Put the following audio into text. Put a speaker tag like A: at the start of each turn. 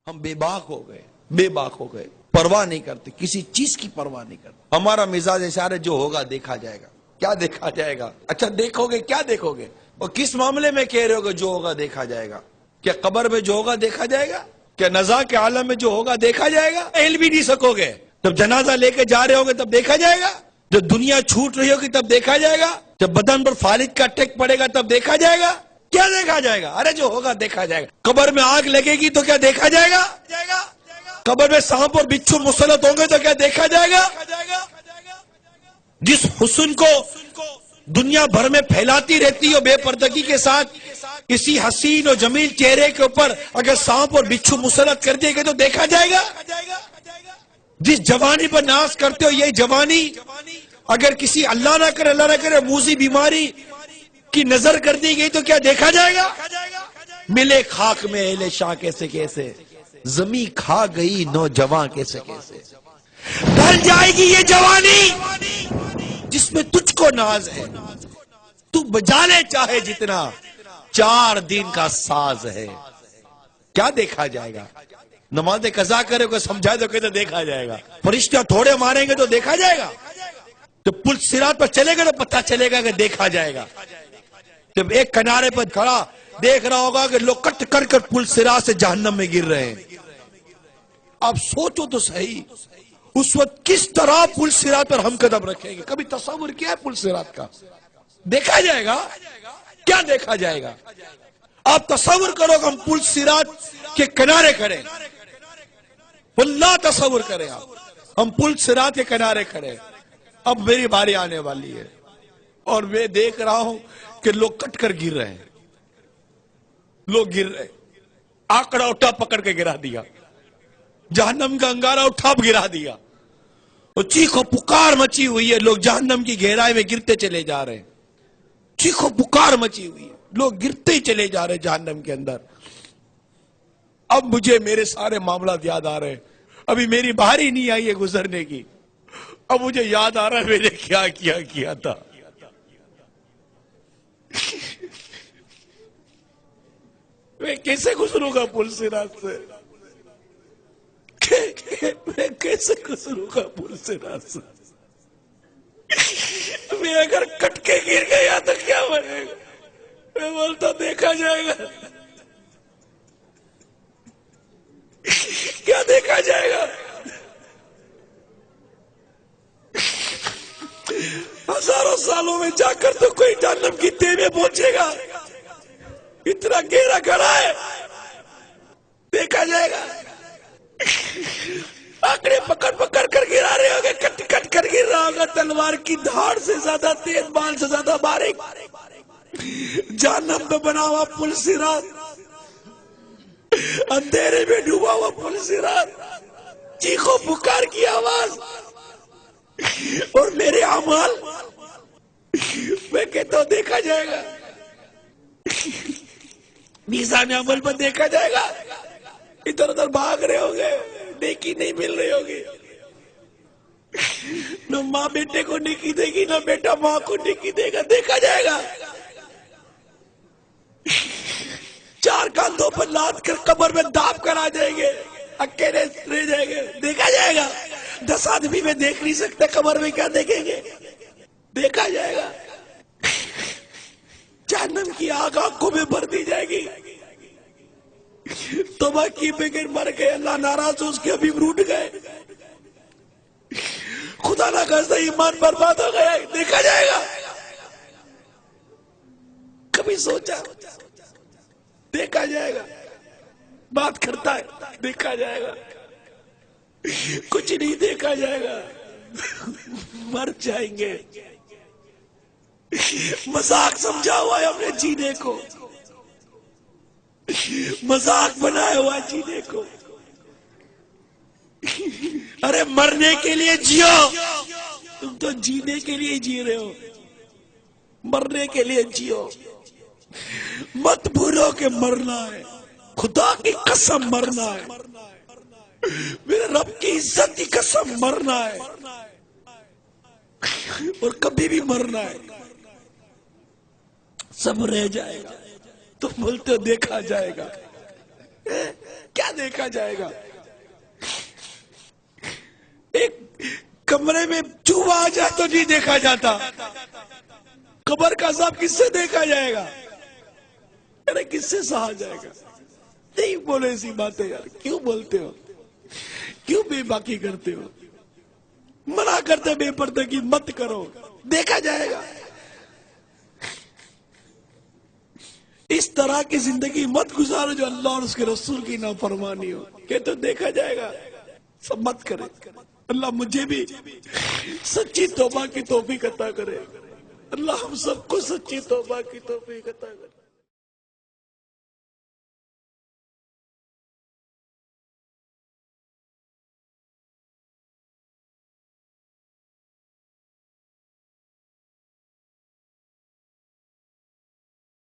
A: ہم بے باک ہو گئے، پرواہ نہیں کرتے، کسی چیز کی پرواہ نہیں کرتے۔ ہمارا مزاج اشارہ جو ہوگا دیکھا جائے گا۔ کیا دیکھا جائے گا؟ اچھا دیکھو گے، کیا دیکھو گے؟ اور کس معاملے میں کہہ رہے ہو کہ جو ہوگا دیکھا جائے گا؟ کیا قبر میں جو ہوگا دیکھا جائے گا؟ کیا نزا کے عالم میں جو ہوگا دیکھا جائے گا؟ ہل بھی نہیں سکو گے۔ جب جنازہ لے کے جا رہے ہوگے تب دیکھا جائے گا؟ جب دنیا چھوٹ رہی ہوگی تب دیکھا جائے گا؟ جب بدن پر فالج کا ٹیک پڑے گا تب دیکھا جائے گا؟ کیا دیکھا جائے گا؟ ارے جو ہوگا دیکھا جائے گا۔ قبر میں آگ لگے گی تو کیا دیکھا جائے گا؟ قبر میں سانپ اور بچھو مسلط ہوں گے تو کیا دیکھا جائے گا؟ جس حسن کو دنیا بھر میں پھیلاتی رہتی ہو بے پردگی کے ساتھ، کسی حسین اور جمیل چہرے کے اوپر اگر سانپ اور بچھو مسلط کر دیے گئے تو دیکھا جائے گا؟ جس جوانی پر ناز کرتے ہو یہ جوانی اگر کسی اللہ نہ کرے موذی بیماری کی نظر کر دی گئی تو کیا دیکھا جائے گا؟ ملے خاک میں اہل شاہ کیسے کیسے، زمین کھا گئی نوجوان کیسے کیسے۔ ڈھل جائے گی یہ جوانی جس میں تجھ کو ناز ہے، تو بجا لے چاہے جتنا، 4 دن کا ساز ہے۔ کیا دیکھا جائے گا؟ نماز قضا کرے کو سمجھائے تو کہتے دیکھا جائے گا۔ فرشتہ تھوڑے ماریں گے تو دیکھا جائے گا؟ جب پل صراط پر چلے گا تو پتہ چلے گا کہ دیکھا جائے گا۔ جب ایک کنارے پر کھڑا دیکھ رہا ہوگا کہ لوگ کٹ کر کر پل صراط سے جہنم میں گر رہے ہیں، آپ سوچو تو صحیح اس وقت کس طرح پل صراط پر ہم قدم رکھیں گے؟ کبھی تصور کیا ہے پل صراط کا؟ دیکھا جائے گا؟ کیا دیکھا جائے گا؟ آپ تصور کرو کہ ہم پل صراط کے کنارے کھڑے، واللہ تصور کریں آپ، ہم پل صراط کے کنارے کھڑے، اب میری باری آنے والی ہے اور میں دیکھ رہا ہوں کہ لوگ کٹ کر گر رہے ہیں، لوگ گر رہے، آکڑا اٹھا پکڑ کے گرا دیا، جہنم کا انگارہ اٹھا گرا دیا، اور چیخ و پکار مچی ہوئی ہے، لوگ جہنم کی گہرائی میں گرتے چلے جا رہے ہیں، چیخ و پکار مچی ہوئی ہے، لوگ گرتے ہی چلے جا رہے ہیں جہنم کے اندر۔ اب مجھے میرے سارے معاملات یاد آ رہے ہیں، ابھی میری باری نہیں آئی ہے گزرنے کی، اب مجھے یاد آ رہا ہے میں نے کیا کیا تھا۔ میں کیسے گزروں گا پل صراط سے؟ میں کیسے گزروں گا پل صراط سے؟ میں اگر کٹ کے گر گیا تو کیا بنے گا؟ میں بولتا دیکھا جائے گا۔ کیا دیکھا جائے گا؟ ہزاروں سالوں میں جا کر تو کوئی جہنم کی تہ میں پہنچے گا، اتنا گہرا گڑھا ہے، دیکھا جائے گا؟ آنکڑے پکڑ کر گرا رہے ہوگے، کٹ کر گر رہا ہوگا، تلوار کی دھاڑ سے زیادہ تیز، بال سے زیادہ باریک، جہنم میں بنا ہوا پل صراط، اندھیرے میں ڈوبا ہوا پل صراط، چیخو پکار کی آواز اور میرے اعمال، میں کہتا ہوں دیکھا جائے گا، میزان عمل پر دیکھا جائے گا۔ ادھر ادھر بھاگ رہے ہوگے، نیکی نہیں مل رہی ہوگی، نہ ماں بیٹے کو نیکی دے گی نہ بیٹا ماں کو نیکی دے گا، دیکھا جائے گا۔ 4 کاندھوں پر لاد کر قبر میں داب کر آ جائیں گے، اکیلے رہ جائیں گے، دیکھا جائے گا۔ 10 آدمی میں دیکھ نہیں سکتے، قبر میں کیا دیکھیں گے؟ دیکھا جائے گا۔ جہنم کی آگ آنکھوں میں بھر دی جائے گی، توبہ کی بغیر مر گئے، اللہ ناراض ہو اس کے ابھی روٹ گئے، خدا نہ کرے ایمان برباد ہو گیا، دیکھا جائے گا۔ کبھی سوچا؟ دیکھا جائے گا۔ بات کرتا ہے، دیکھا جائے گا۔ کچھ نہیں دیکھا جائے گا، مر جائیں گے۔ مذاق سمجھا ہوا ہے ہم نے جینے کو، مذاق بنایا ہوا جینے کو۔ ارے مرنے کے لیے جیو، تم تو جینے کے لیے جی رہے ہو، مرنے کے لیے جیو۔ مت بھولو کہ مرنا ہے، خدا کی قسم مرنا ہے، میرے رب کی عزت کی قسم مرنا ہے، اور کبھی بھی مرنا ہے، سب رہ جائے گا۔ تم بولتے ہو دیکھا جائے گا، کیا کیا دیکھا جائے گا؟ ایک کمرے میں چوہا آ جائے تو نہیں دیکھا جاتا، قبر کا عذاب کس سے دیکھا جائے گا؟ ارے کس سے سہا جائے گا؟ نہیں بولے ایسی باتیں یار، کیوں بولتے ہو؟ کیوں بے باکی کرتے ہو؟ منع کرتے بے پردگی مت کرو، دیکھا جائے گا۔ اس طرح کی زندگی مت گزارو جو اللہ اور اس کے رسول کی نافرمانی ہو، کہ تو دیکھا جائے گا۔ سب مت کرے۔ اللہ مجھے بھی سچی توبہ کی توفیق عطا کرے، اللہ ہم سب کو سچی توبہ کی توفیق عطا کرے۔